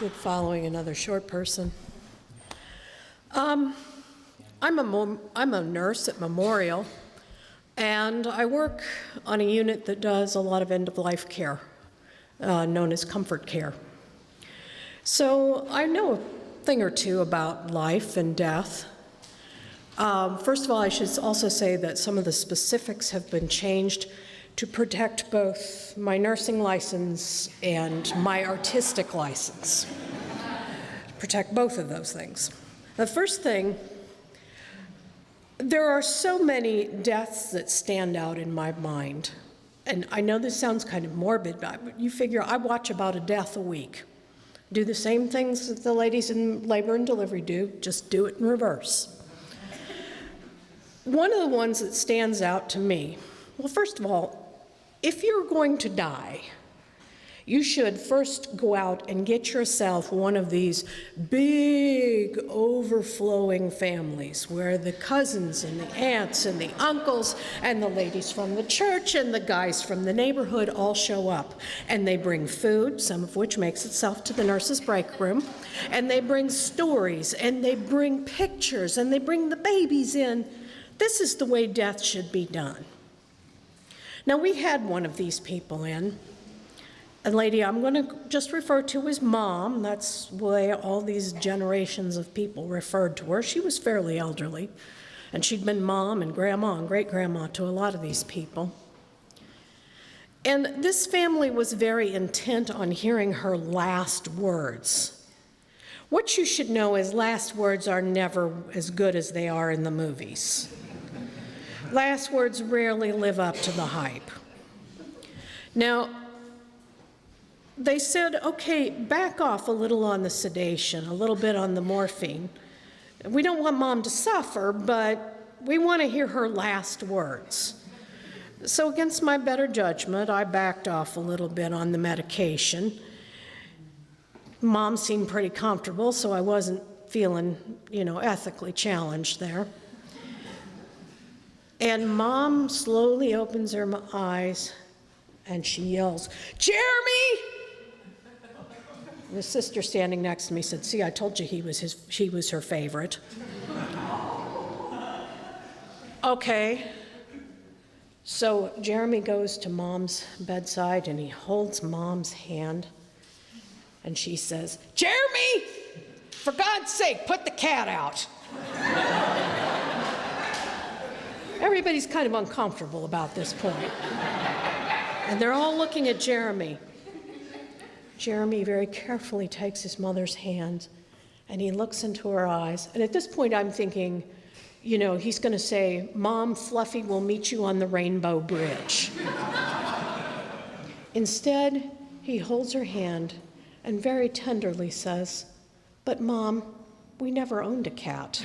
good following another short person. I'm a nurse at Memorial, and I work on a unit that does a lot of end-of-life care, known as comfort care. So I know a thing or two about life and death. First of all, I should also say that some of the specifics have been changed to protect both my nursing license and my artistic license. Protect both of those things. The first thing, there are so many deaths that stand out in my mind. And I know this sounds kind of morbid, but you figure I watch about a death a week. Do the same things that the ladies in labor and delivery do, just do it in reverse. One of the ones that stands out to me, well, first of all, if you're going to die, you should first go out and get yourself one of these big overflowing families where the cousins and the aunts and the uncles and the ladies from the church and the guys from the neighborhood all show up. And they bring food, some of which makes itself to the nurse's break room, and they bring stories, and they bring pictures, and they bring the babies in. This is the way death should be done. Now, we had one of these people in, a lady I'm going to just refer to as Mom. That's the way all these generations of people referred to her. She was fairly elderly, and she'd been Mom and Grandma and great-grandma to a lot of these people. And this family was very intent on hearing her last words. What you should know is last words are never as good as they are in the movies. Last words rarely live up to the hype. Now, they said, okay, back off a little on the sedation, a little bit on the morphine. We don't want Mom to suffer, but we want to hear her last words. So against my better judgment, I backed off a little bit on the medication. Mom seemed pretty comfortable, so I wasn't feeling, ethically challenged there. And Mom slowly opens her eyes and she yells, "Jeremy!" And the sister standing next to me said, "See, I told you she was her favorite." Okay. So Jeremy goes to Mom's bedside and he holds Mom's hand and she says, "Jeremy, for God's sake, put the cat out." Everybody's kind of uncomfortable about this point. And they're all looking at Jeremy. Jeremy very carefully takes his mother's hand and he looks into her eyes. And at this point I'm thinking, he's going to say, "Mom, Fluffy will meet you on the Rainbow Bridge." Instead, he holds her hand and very tenderly says, "But Mom, we never owned a cat."